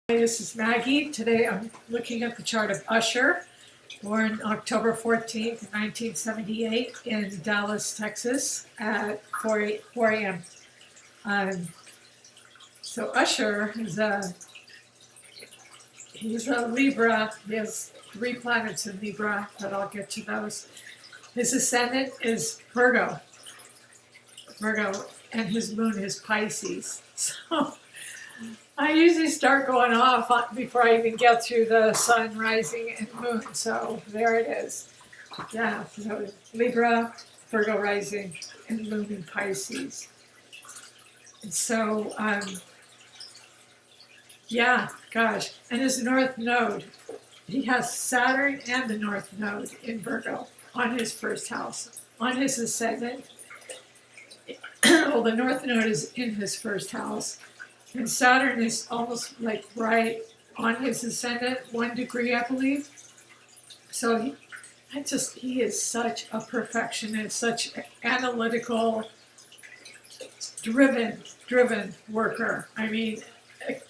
Hi, this is Maggie. Today I'm looking at the chart of Usher, born October 14th, 1978 in Dallas, Texas at 4 a.m. Um, so Usher he's a Libra. He has 3 planets in Libra, but I'll get to those. His ascendant is Virgo, and his moon is Pisces. So I usually start going off before I even get through the sun, rising, and moon. So there it is. Yeah, so Libra, Virgo rising, and moon in Pisces. And so, yeah, gosh. And his north node, he has Saturn and the north node in Virgo on his first house. On his ascendant, well, the north node is in his first house. And Saturn is almost like right on his ascendant, 1 degree, I believe. So he is such a perfectionist, such an analytical, driven worker. I mean, a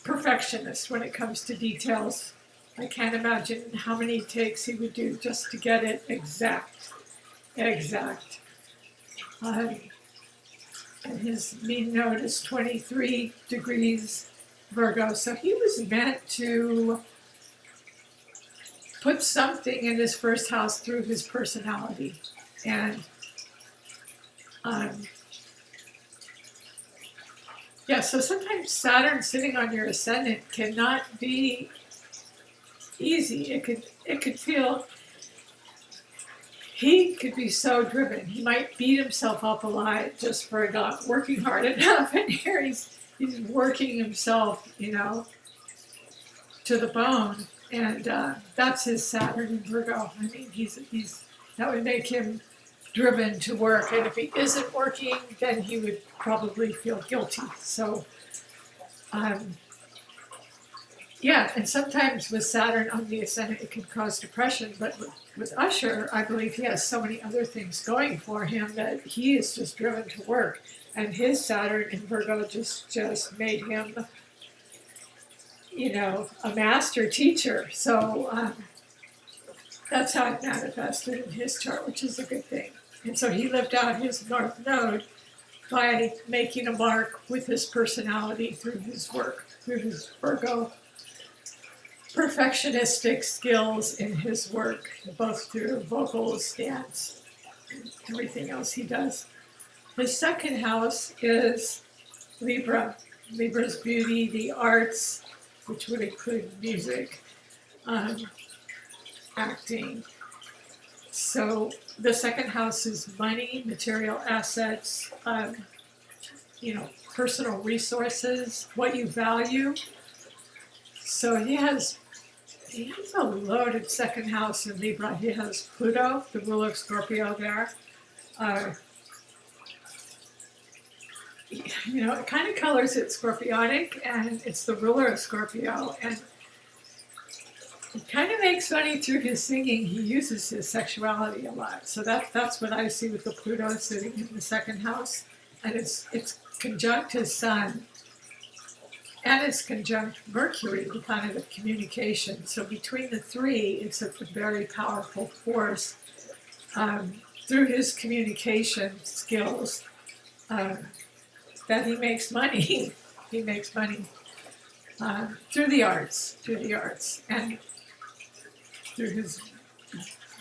perfectionist when it comes to details. I can't imagine how many takes he would do just to get it exact. And his mean node is 23 degrees Virgo. So he was meant to put something in his first house through his personality. And yeah, so sometimes Saturn sitting on your ascendant cannot be easy. It could feel, he could be so driven. He might beat himself up a lot just for not working hard enough. And here he's working himself, to the bone. And that's his Saturn in Virgo. I mean, that would make him driven to work. And if he isn't working, then he would probably feel guilty. So, yeah, and sometimes with Saturn on the ascendant, it can cause depression. But with Usher, I believe he has so many other things going for him that he is just driven to work. And his Saturn in Virgo just made him, a master teacher. So that's how it manifested in his chart, which is a good thing. And so he lived out his north node by making a mark with his personality through his work, through his Virgo perfectionistic skills in his work, both through vocals, dance, and everything else he does. His second house is Libra. Libra's beauty, the arts, which would include music, acting. So the second house is money, material assets, personal resources, what you value. So he has a loaded second house in Libra. He has Pluto, the ruler of Scorpio there. It kind of colors it Scorpionic, and it's the ruler of Scorpio. And it kind of makes money through his singing. He uses his sexuality a lot. So that's what I see with the Pluto sitting in the second house. And it's conjunct his sun. And it's conjunct Mercury, the planet of communication. So between the three, it's a very powerful force through his communication skills that he makes money. He makes money through the arts, and through his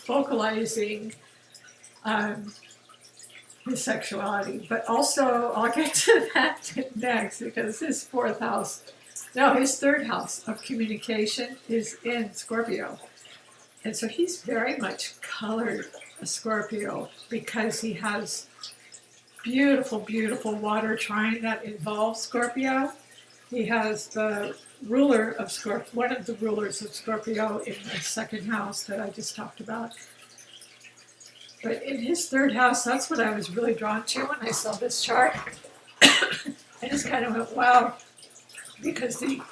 vocalizing his sexuality. But also, I'll get to that next, because his third house of communication is in Scorpio. And so he's very much colored a Scorpio, because he has beautiful, beautiful water trine that involves Scorpio. He has the ruler of Scorpio, one of the rulers of Scorpio in the second house that I just talked about. But in his third house, that's what I was really drawn to when I saw this chart. I just kind of went, wow, because the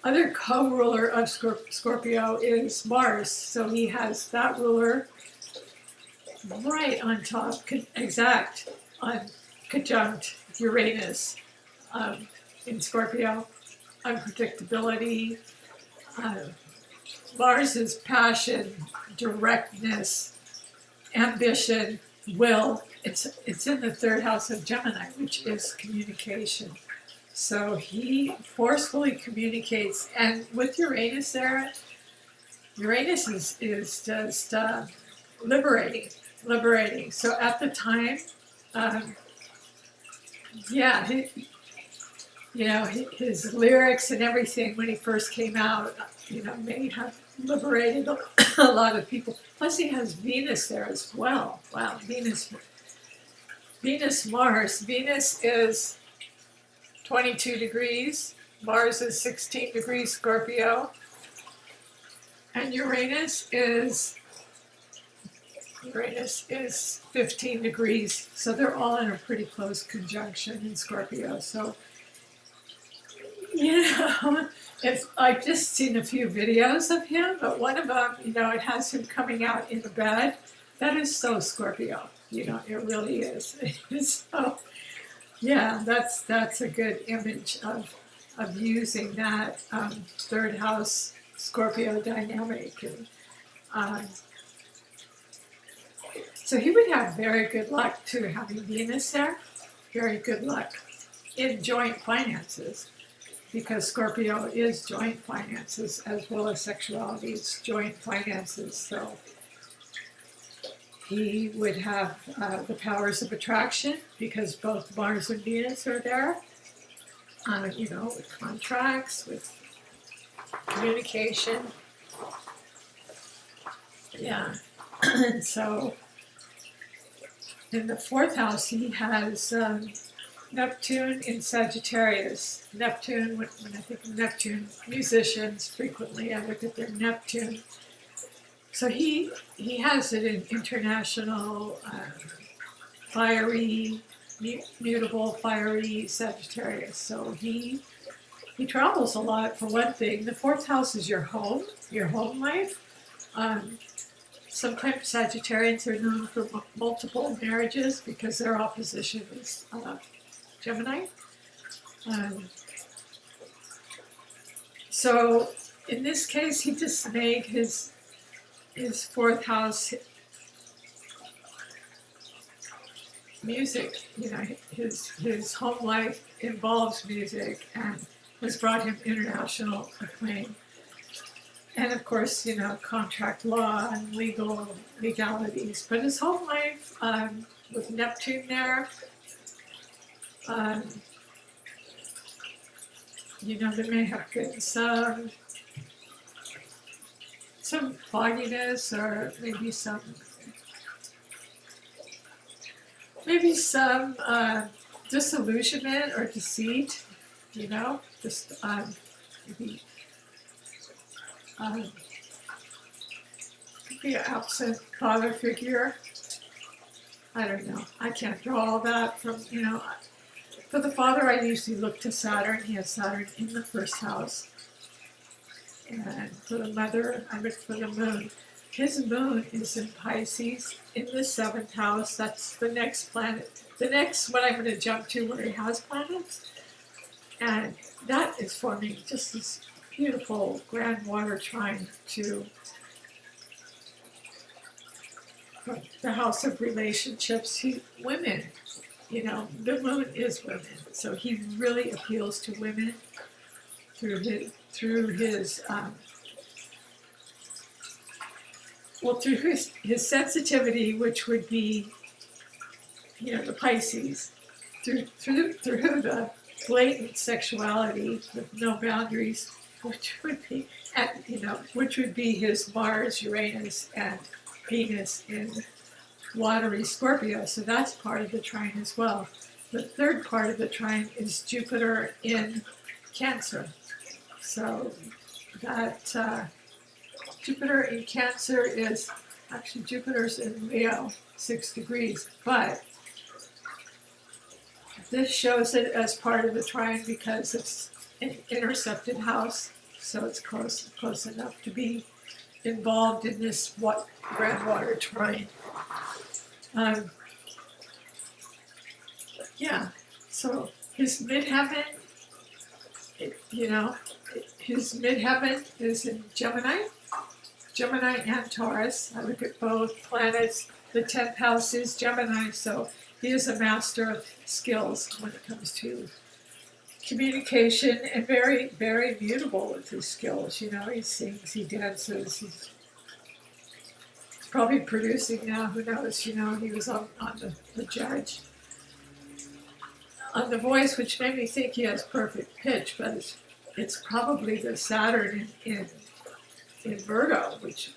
other co-ruler of Scorpio is Mars. So he has that ruler right on top, conjunct Uranus in Scorpio. unpredictability. Mars is passion, directness, ambition, will. It's in the third house of Gemini, which is communication. So he forcefully communicates, and with Uranus there, Uranus is just liberating. So at the time, yeah, his lyrics and everything when he first came out, may have liberated a lot of people. Plus, he has Venus there as well. Wow, Venus, Mars. Venus is 22 degrees. Mars is 16 degrees Scorpio. And Uranus is 15 degrees. So they're all in a pretty close conjunction in Scorpio. So, if I've just seen a few videos of him, but one of them, it has him coming out in a bed. That is so Scorpio. It really is. So, yeah, that's a good image of using that third house Scorpio dynamic. And, so he would have very good luck too, having Venus there. Very good luck in joint finances, because Scorpio is joint finances as well as sexuality. It's joint finances. So he would have the powers of attraction, because both Mars and Venus are there. With contracts, with communication. Yeah. And so in the fourth house, he has Neptune in Sagittarius. Neptune, when I think of Neptune, musicians frequently, I look at their Neptune. So he has it in international, fiery, mutable, fiery Sagittarius. So he travels a lot, for one thing. The fourth house is your home life. Sometimes Sagittarians are known for multiple marriages because their opposition is Gemini. So in this case, he just made his fourth house music. His home life involves music and has brought him international acclaim. And of course, contract law and legalities. But his home life, with Neptune there, there may have been some fogginess, or maybe some disillusionment or deceit, just maybe could be an absent father figure. I don't know. I can't draw all that from, For the father, I usually look to Saturn. He has Saturn in the first house. And for the mother, I look for the moon. His moon is in Pisces in the seventh house. That's the next planet. The next one I'm going to jump to where he has planets. And that is forming just this beautiful grand water trine to the house of relationships. Women, the moon is women. So he really appeals to women through his sensitivity, which would be, the Pisces, through the blatant sexuality with no boundaries, which would be his Mars, Uranus, and Venus in watery Scorpio. So that's part of the trine as well. The third part of the trine is Jupiter in Cancer. So that Jupiter in Cancer is, actually Jupiter's in Leo, 6 degrees, but this shows it as part of the trine because it's an intercepted house, so it's close enough to be involved in this grand water trine. So his midheaven his midheaven is in Gemini and Taurus. I look at both planets. The 10th house is Gemini, so he is a master of skills when it comes to communication, and very, very mutable with his skills. He sings, he dances, he's probably producing now, who knows. He was on the Judge. On The Voice, which made me think he has perfect pitch, but it's probably the Saturn in Virgo, which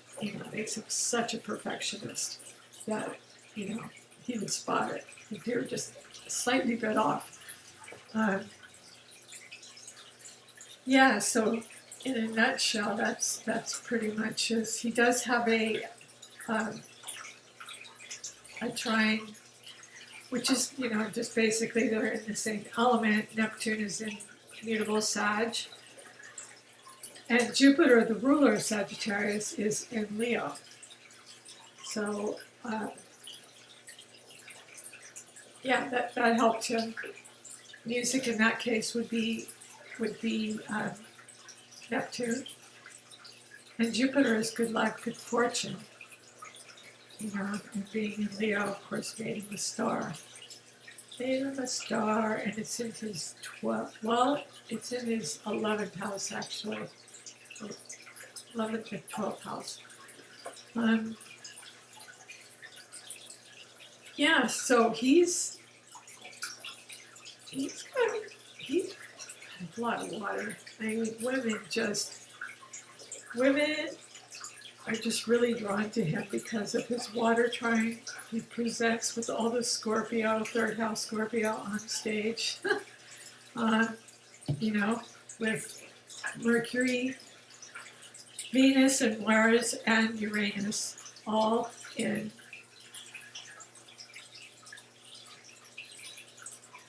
makes him such a perfectionist that he would spot it if you're just slightly bit off. So in a nutshell, that's pretty much his. He does have a trine, which is just basically they're in the same element. Neptune is in mutable Sag, and Jupiter, the ruler of Sagittarius, is in Leo. So that helped him. Music in that case would be Neptune, and Jupiter is good luck, good fortune. And being in Leo, of course, made him a star. Made him a star, and it's in his 12th. Well, it's in his 11th house actually, 11th and 12th house. So he's got a lot of water. I mean, women are just really drawn to him because of his water trine. He presents with all the Scorpio, third house Scorpio on stage. With Mercury, Venus, and Mars, and Uranus all in.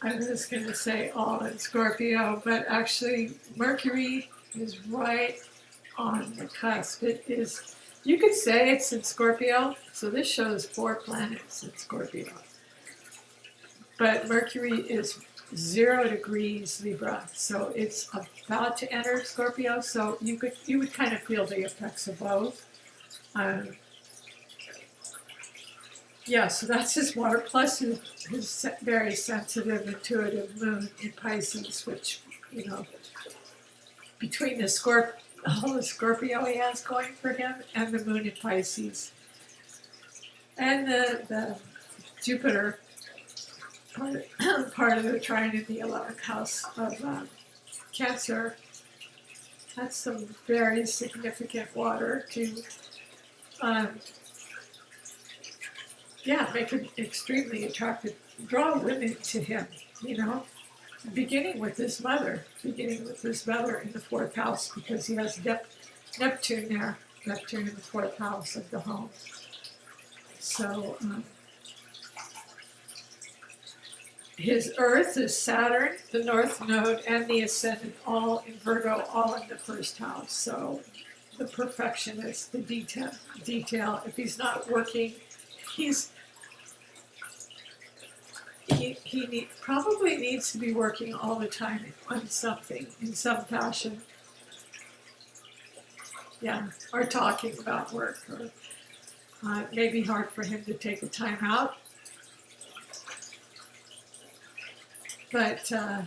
I was going to say all in Scorpio, but actually Mercury is right on the cusp. It is, you could say it's in Scorpio, so this shows 4 planets in Scorpio. But Mercury is 0 degrees Libra, so it's about to enter Scorpio, so you would kind of feel the effects of both. So that's his water, plus his very sensitive, intuitive moon in Pisces, which, between the Scorpio he has going for him and the moon in Pisces. And the Jupiter, part of the trine in the 11th house of Cancer, that's some very significant water to make him extremely attractive, draw women to him, beginning with his mother in the 4th house, because he has Neptune there, Neptune in the 4th house of the home. So his Earth is Saturn, the North Node, and the Ascendant, all in Virgo, all in the 1st house. So the perfectionist, the detail. If he's not working, he probably needs to be working all the time on something, in some fashion. Or talking about work, or it may be hard for him to take a time out. But, so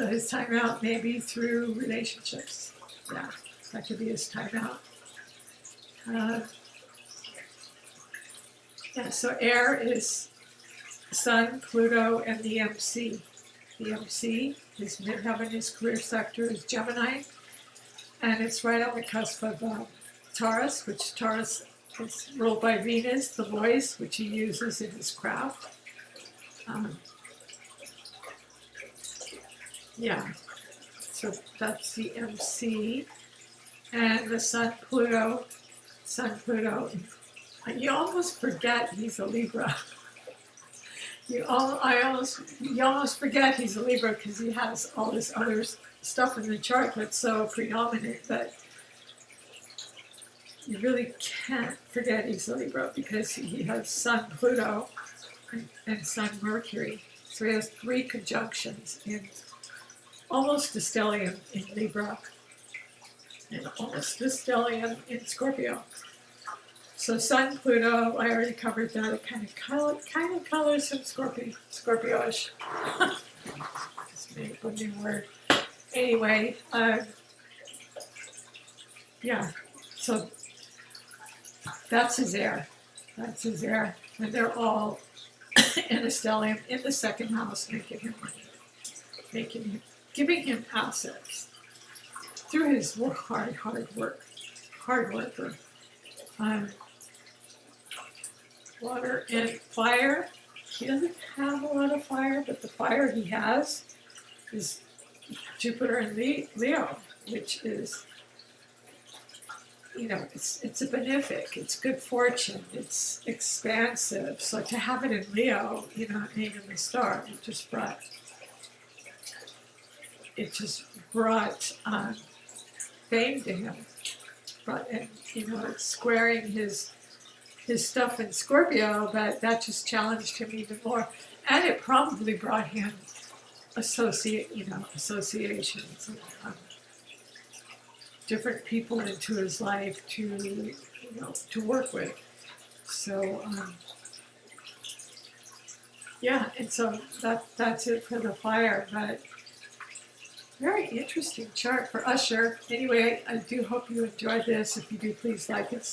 his time out may be through relationships. That could be his time out. So air is Sun, Pluto, and the MC. The MC, his midheaven, his career sector is Gemini, and it's right on the cusp of Taurus, which Taurus is ruled by Venus, the voice, which he uses in his craft. So that's the MC, and the Sun, Pluto. You almost forget he's a Libra. You almost forget he's a Libra because he has all this other stuff in the chart that's so predominant, but you really can't forget he's a Libra because he has Sun, Pluto, and Sun, Mercury. So he has 3 conjunctions in almost a stellium in Libra, and almost a stellium in Scorpio. So Sun, Pluto, I already covered that. It kind of colors him Scorpio-ish. Just made up a new word. Anyway, yeah. So that's his air. That's his air. And they're all in a stellium in the second house, making him money, giving him assets through his hard worker. Water and fire. He doesn't have a lot of fire, but the fire he has is Jupiter and Leo, which is, it's a benefic, it's good fortune, it's expansive. So to have it in Leo, it made him a star. It just brought fame to him. It's squaring his stuff in Scorpio, but that just challenged him even more. And it probably brought him associations, different people into his life to work with. So and so that's it for the fire. But very interesting chart for Usher. Anyway, I do hope you enjoyed this. If you do, please like it,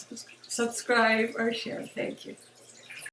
subscribe, or share. Thank you.